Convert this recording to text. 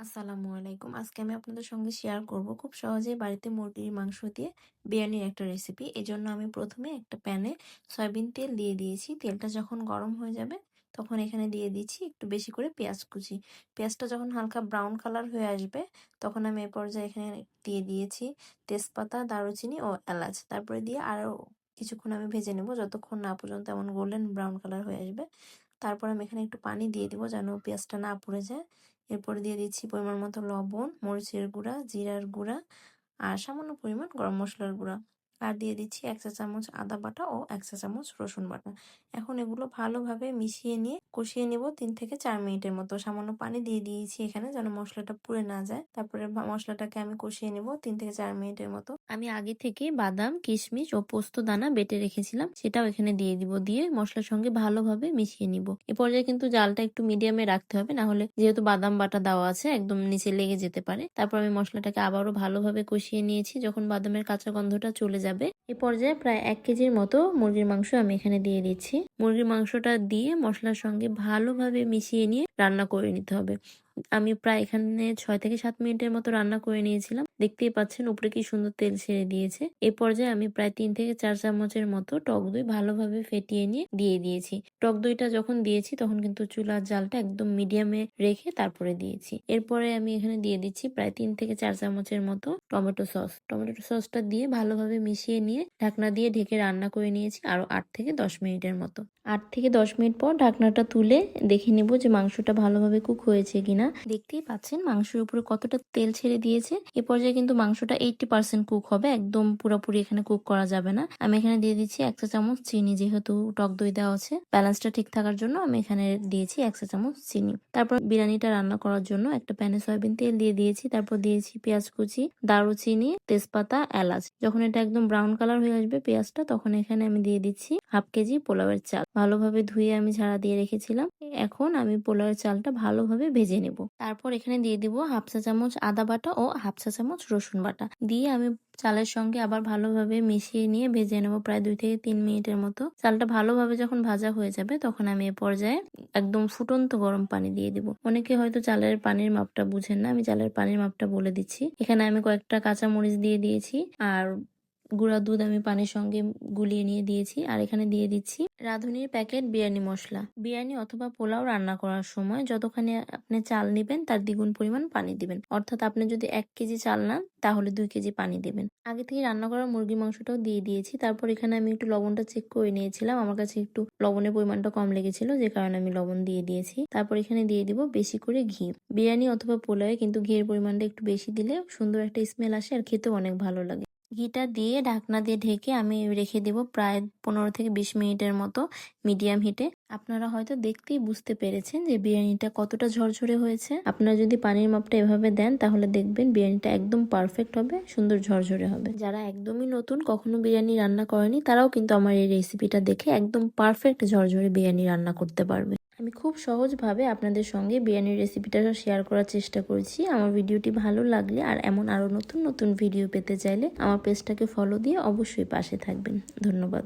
আসসালামু আলাইকুম। আজকে আমি আপনাদের সঙ্গে শেয়ার করব খুব সহজেই বাড়িতে মুরগির মাংস দিয়ে বিরিয়ানির একটা রেসিপি। এজন্য আমি প্রথমে একটা প্যানে সয়াবিন তেল দিয়ে দিয়েছি। তেলটা যখন গরম হয়ে যাবে তখন এখানে দিয়ে দিচ্ছি একটু বেশি করে পেঁয়াজ কুচি। পেঁয়াজটা যখন হালকা ব্রাউন কালার হয়ে আসবে তখন আমি এ পর্যায়ে এখানে দিয়ে দিয়েছি তেজপাতা, দারুচিনি ও এলাচ। তারপরে দিয়ে আরও কিছুক্ষণ আমি ভেজে নেব যতক্ষণ না পর্যন্ত এমন গোল্ডেন ব্রাউন কালার হয়ে আসবে। তারপর আমি এখানে একটু পানি দিয়ে দিব যেন পেঁয়াজটা না পুড়ে যায়। এরপরে দিয়ে দিচ্ছি পরিমাণ মতো লবণ, মরিচের গুঁড়া, জিরার গুঁড়া আর সামান্য পরিমাণ গরম মসলার গুঁড়া। আর দিয়ে দিচ্ছি ১ চা চামচ আদা বাটা ও ১ চা চামচ রসুন বাটা। এখন এগুলো ভালোভাবে মিশিয়ে নিয়ে কষিয়ে নেব ৩ থেকে ৪ মিনিটের মতো। সামান্য পানি দিয়ে দিয়েছি এখানে যেন মসলাটা পুড়ে না যায়। তারপরে মসলাটাকে আমি কষিয়ে নেব ৩ থেকে ৪ মিনিটের মতো। আমি আগে থেকে বাদাম, কিশমিশ ও পোস্ত দানা বেটে রেখেছিলাম, সেটাও এখানে দিয়ে দিব। দিয়ে মসলার সঙ্গে ভালোভাবে মিশিয়ে নিব। এ পর্যায়ে কিন্তু জালটা একটু মিডিয়ামে রাখতে হবে, না হলে যেহেতু বাদাম বাটা দেওয়া আছে একদম নিচে লেগে যেতে পারে। তারপর আমি মসলাটাকে আবারও ভালোভাবে কষিয়ে নিয়েছি। যখন বাদামের কাঁচা গন্ধটা চলে যাবে এ পর্যায়ে প্রায় ১ কেজির মতো মুরগির মাংস আমি এখানে দিয়ে দিচ্ছি। মুরগির মাংসটা দিয়ে মশলার সঙ্গে ভালোভাবে মিশিয়ে নিয়ে রান্না করে নিতে হবে। আমি প্রায় এখানে ৬ থেকে ৭ মিনিটের মতো রান্না করে নিয়েছিলাম। দেখতেই পাচ্ছেন উপরে কি সুন্দর তেল ছেড়ে দিয়েছে। এ পর্যায়ে আমি প্রায় ৩ থেকে ৪ চামচের মতো টক দই ভালোভাবে ফেটিয়ে নিয়ে দিয়ে দিয়েছি। টক দইটা যখন দিয়েছি তখন কিন্তু চুলার জালটা একদম মিডিয়ামে রেখে তারপরে দিয়েছি। এরপরে আমি এখানে দিয়ে দিচ্ছি প্রায় ৩ থেকে ৪ চামচের মতো টমেটো সস। টমেটো সসটা দিয়ে ভালোভাবে মিশিয়ে নিয়ে ঢাকনা দিয়ে ঢেকে রান্না করে নিয়েছি আরো ৮ থেকে ১০ মিনিটের মতো। ৮ থেকে ১০ মিনিট পর ঢাকনাটা তুলে দেখে নেব যে মাংসটা ভালোভাবে কুক হয়েছে কিনা। দেখতেই পাচ্ছেন মাংসের উপরে কতটা তেল ছেড়ে দিয়েছে। এ পর্যায়ে কিন্তু মাংসটা 80% কুক হবে, একদম পুরোপুরি এখানে কুক করা যাবে না। আমি এখানে দিয়ে দিচ্ছি ১ চা চামচ চিনি, যেহেতু টক দই দেওয়া আছে ব্যালেন্সটা ঠিক থাকার জন্য আমি এখানে দিয়েছি ১ চা চামচ চিনি। তারপর বিরিয়ানিটা রান্না করার জন্য একটা প্যানে সয়াবিন তেল দিয়ে দিয়েছি। তারপর দিয়েছি পেঁয়াজ কুচি, দারুচিনি, তেজপাতা, এলাচ। যখন এটা একদম ব্রাউন কালার হয়ে আসবে পেঁয়াজটা, তখন এখানে আমি দিয়ে দিচ্ছি 1/2 কেজি পোলাওয়ের চাল। ভালোভাবে ধুয়ে আমি ঝাড়া দিয়ে রেখেছিলাম। এখন আমি পোলাওয়ের চালটা ভালোভাবে ভেজে নেব। তারপর এখানে দিয়ে দিব 1/2 চা চামচ আদা বাটা ও 1/2 চা চামচ রসুন বাটা। দিয়ে আমি চালের সঙ্গে আবার ভালোভাবে মিশিয়ে নিয়ে ভেজে নেব প্রায় ২ থেকে ৩ মিনিটের মতো। চালটা ভালোভাবে যখন ভাজা হয়ে যাবে তখন আমি এ পর্যায়ে একদম ফুটন্ত গরম পানি দিয়ে দিব। অনেকে হয়তো চালের পানির মাপটা বুঝেন না, আমি চালের পানির মাপটা বলে দিচ্ছি। এখানে আমি কয়েকটা কাঁচা মরিচ দিয়ে দিয়েছি আর গুঁড়া দুধ আমি পানির সঙ্গে গুলিয়ে নিয়ে দিয়েছি। আর এখানে দিয়ে দিচ্ছি রাঁধুনির প্যাকেট বিরিয়ানি মশলা। বিরিয়ানি অথবা পোলাও রান্না করার সময় যতখানি আপনি চাল নেবেন তার দ্বিগুণ পরিমাণ পানি দিবেন। অর্থাৎ আপনি যদি ১ কেজি চাল নেন তাহলে ২ কেজি পানি দিবেন। আগে থেকে রান্না করা মুরগির মাংসটাও দিয়ে দিয়েছি। তারপর এখানে আমি একটু লবণটা চেক করে নিয়েছিলাম। আমার কাছে একটু লবণের পরিমাণটা কম লেগেছিল, যে কারণে আমি লবণ দিয়ে দিয়েছি। তারপর এখানে দিয়ে দিব বেশি করে ঘি। বিরিয়ানি অথবা পোলাওয়ে কিন্তু ঘিয়ের পরিমাণটা একটু বেশি দিলে সুন্দর একটা স্মেল আসে আর খেতেও অনেক ভালো লাগে। ঘিটা দিয়ে ঢাকনা দিয়ে ঢেকে আমি রেখে দেব প্রায় ১৫ থেকে ২০ মিনিটের মতো মিডিয়াম হিটে। আপনারা হয়তো দেখতেই বুঝতে পেরেছেন যে বিরিয়ানিটা কতটা ঝরঝরে হয়েছে। আপনারা যদি পানির মাপটা এভাবে দেন তাহলে দেখবেন বিরিয়ানিটা একদম পারফেক্ট হবে, সুন্দর ঝরঝরে হবে। যারা একদমই নতুন, কখনো বিরিয়ানি রান্না করেনি, তারাও কিন্তু আমার এই রেসিপিটা দেখে একদম পারফেক্ট ঝরঝরে বিরিয়ানি রান্না করতে পারবে। আমি খুব সহজভাবে আপনাদের সঙ্গে বিরিয়ানির রেসিপিটা শেয়ার করার চেষ্টা করেছি। আমার ভিডিওটি ভালো লাগলে আর এমন আরো নতুন নতুন ভিডিও পেতে চাইলে আমার পেজটাকে ফলো দিয়ে অবশ্যই পাশে থাকবেন। ধন্যবাদ।